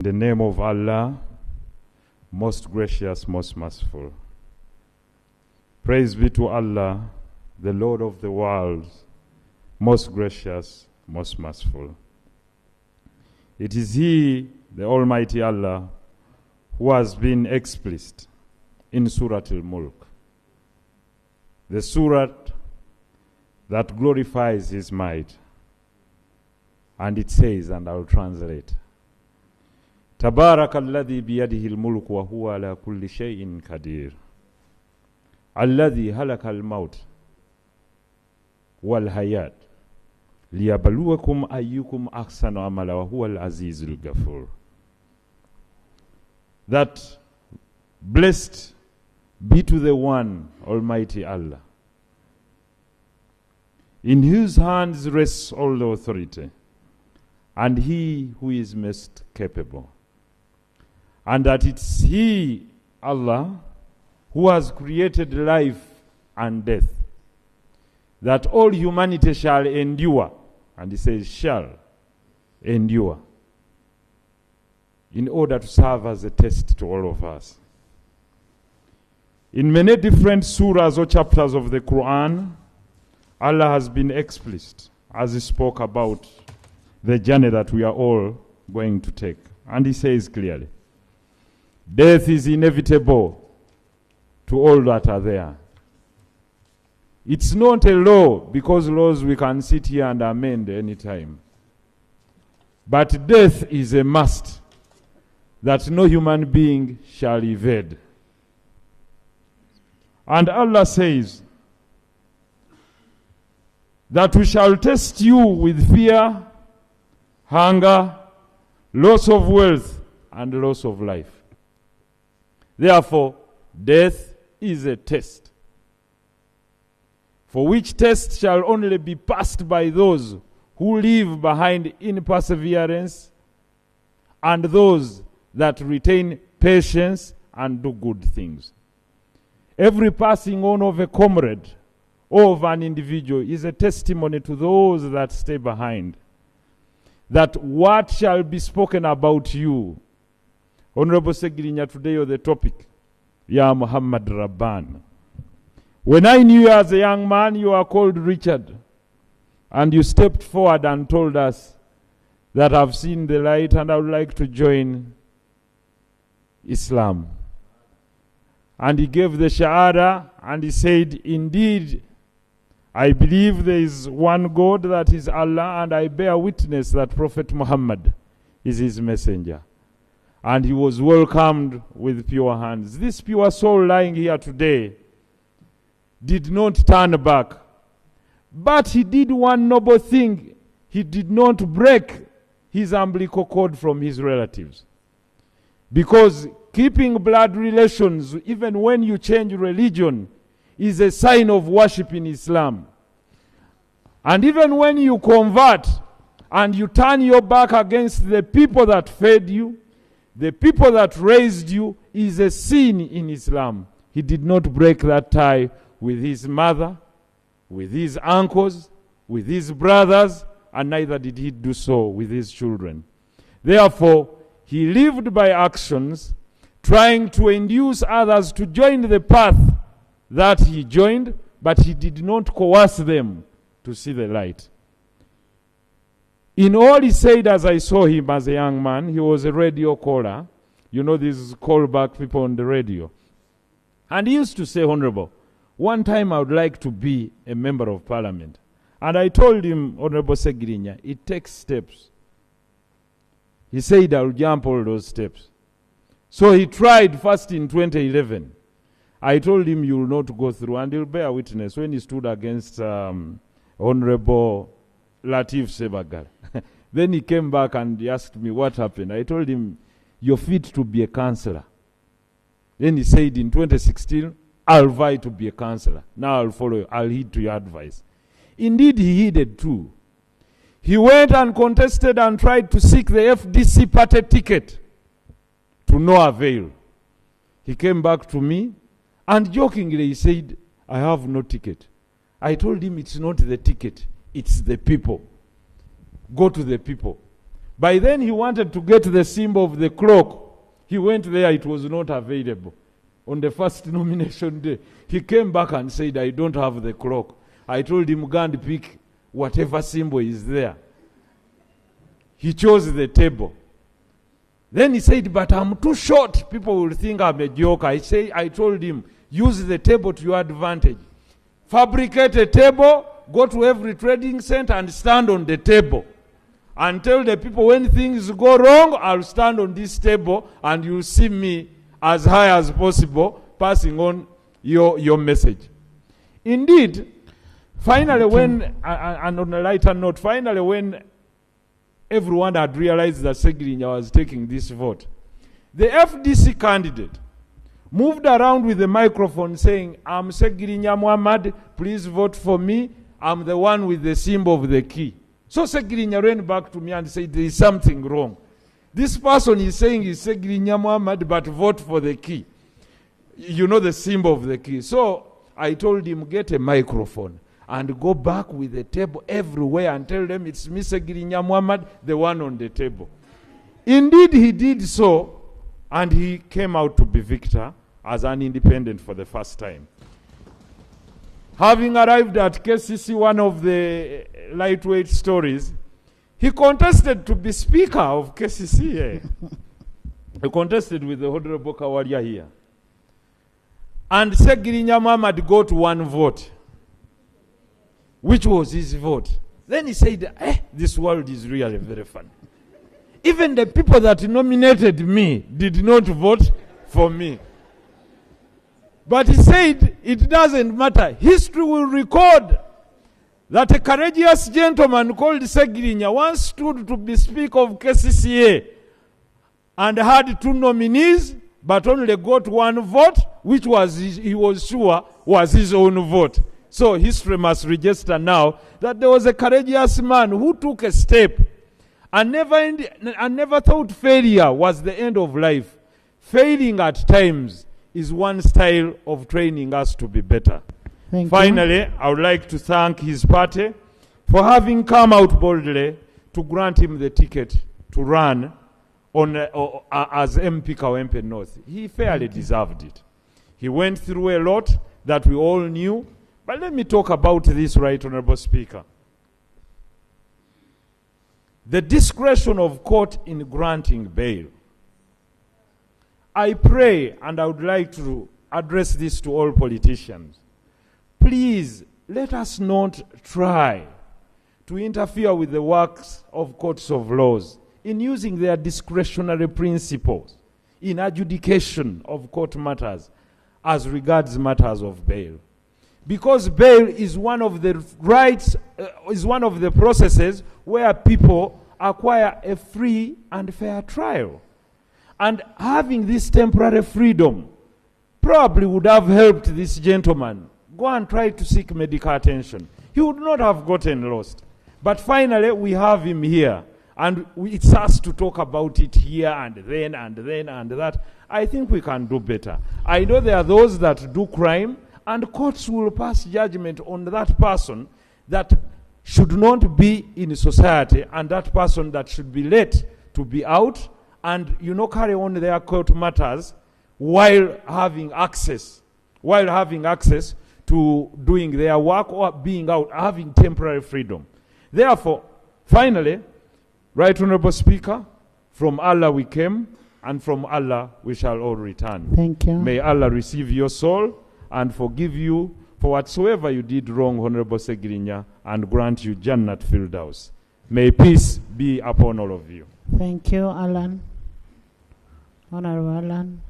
In the name of Allah, most gracious, most merciful. Praise be to Allah, the Lord of the world, most gracious, most merciful. It is He, the Almighty Allah, who has been explicit in Surah Al-Mulk, the surah that glorifies His might. And it says, and I will translate, تبارك الذي بيده الملك وهو على كل شيء قدير الذي هلك الموت والحياة ليبلوكم أيكم أحسن عملا وهو العزيز الغفور. That blessed be to the one Almighty Allah, in whose hands rests all the authority, and He who is most capable. And that it's He, Allah, who has created life and death, that all humanity shall endure, and He says shall endure, in order to serve as a test to all of us. In many different surahs or chapters of the Quran, Allah has been explicit as He spoke about the journey that we are all going to take. And He says clearly, death is inevitable to all that are there. It's not a law, because laws we can sit here and amend anytime. But death is a must that no human being shall evade. And Allah says that we shall test you with fear, hunger, loss of wealth, and loss of life. Therefore, death is a test, for which test shall only be passed by those who leave behind in perseverance, and those that retain patience and do good things. Every passing on of a comrade or of an individual is a testimony to those that stay behind, that what shall be spoken about you. Honorable Ssegirinya, today on the topic, Ya Muhammad Rabban. When I knew you as a young man, you are called Richard, and you stepped forward and told us that I've seen the light and I would like to join Islam. And he gave the Shahada, and he said, indeed, I believe there is one God, that is Allah, and I bear witness that Prophet Muhammad is His messenger. And he was welcomed with pure hands. This pure soul lying here today did not turn back. But he did one noble thing. He did not break his umbilical cord from his relatives. Because keeping blood relations, even when you change religion, is a sign of worship in Islam. And even when you convert and you turn your back against the people that fed you, the people that raised you, is a sin in Islam. He did not break that tie with his mother, with his uncles, with his brothers, and neither did he do so with his children. Therefore, he lived by actions, trying to induce others to join the path that he joined, but he did not coerce them to see the light. In all he said, as I saw him as a young man, he was a radio caller. You know, these callback people on the radio. And he used to say, Honorable, one time I would like to be a member of parliament. And I told him, Honorable Ssegirinya, it takes steps. He said, I'll jump all those steps. So he tried first in 2011. I told him, you will not go through. And he'll bear witness when he stood against Honorable Latif Sebagal. Then he came back and he asked me what happened. I told him, you're fit to be a councillor. Then he said, in 2016, I'll vie to be a councillor. Now I'll follow you. I'll heed to your advice. Indeed, he heeded too. He went and contested and tried to seek the FDC party ticket, to no avail. He came back to me and jokingly he said, I have no ticket. I told him, it's not the ticket, it's the people. Go to the people. By then he wanted to get the symbol of the clock. He went there, it was not available. On the first nomination day, he came back and said, I don't have the clock. I told him, go and pick whatever symbol is there. He chose the table. Then he said, but I'm too short. People will think I'm a joker. I told him, use the table to your advantage. Fabricate a table, go to every trading center and stand on the table. And tell the people when things go wrong, I'll stand on this table and you'll see me as high as possible, passing on your message. Indeed, finally when, and on a lighter note, finally when everyone had realized that Ssegirinya was taking this vote, the FDC candidate moved around with the microphone saying, I'm Ssegirinya Muhammad, please vote for me. I'm the one with the symbol of the key. So Ssegirinya ran back to me and said, there is something wrong. This person is saying he's Ssegirinya Muhammad, but vote for the key. You know the symbol of the key. So I told him, get a microphone and go back with the table everywhere and tell them it's me, Ssegirinya Muhammad, the one on the table. Indeed, he did so, and he came out to be victor as an independent for the first time. Having arrived at KCC, one of the lightweight stories, he contested to be speaker of KCC. He contested with the Honorable Kawalia here. And Ssegirinya Muhammad got one vote, which was his vote. Then he said, this world is really very fun. Even the people that nominated me did not vote for me. But he said, it doesn't matter. History will record that a courageous gentleman called Ssegirinya once stood to be Speaker of KCCA and had 2 nominees, but only got 1 vote, which was he was sure was his own vote. So history must register now that there was a courageous man who took a step and never thought failure was the end of life. Failing at times is one style of training us to be better. Finally, I would like to thank his party for having come out boldly to grant him the ticket to run on as MP Kawempe North. He fairly deserved it. He went through a lot that we all knew, but let me talk about this, Right Honorable Speaker. The discretion of court in granting bail. I pray, and I would like to address this to all politicians. Please, let us not try to interfere with the works of courts of laws in using their discretionary principles in adjudication of court matters as regards matters of bail. Because bail is one of the rights, is one of the processes where people acquire a free and fair trial. And having this temporary freedom probably would have helped this gentleman go and try to seek medical attention. He would not have gotten lost. But finally, we have him here. And it's us to talk about it here and then and then and that. I think we can do better. I know there are those that do crime, and courts will pass judgment on that person that should not be in society, and that person that should be let to be out and, you know, carry on their court matters while having access to doing their work or being out, having temporary freedom. Therefore, finally, Right Honorable Speaker, from Allah we came, and from Allah we shall all return. Thank you. May Allah receive your soul and forgive you for whatsoever you did wrong, Honorable Ssegirinya, and grant you Jannat Firdaus. May peace be upon all of you. Thank you, Alan. Honorable Alan.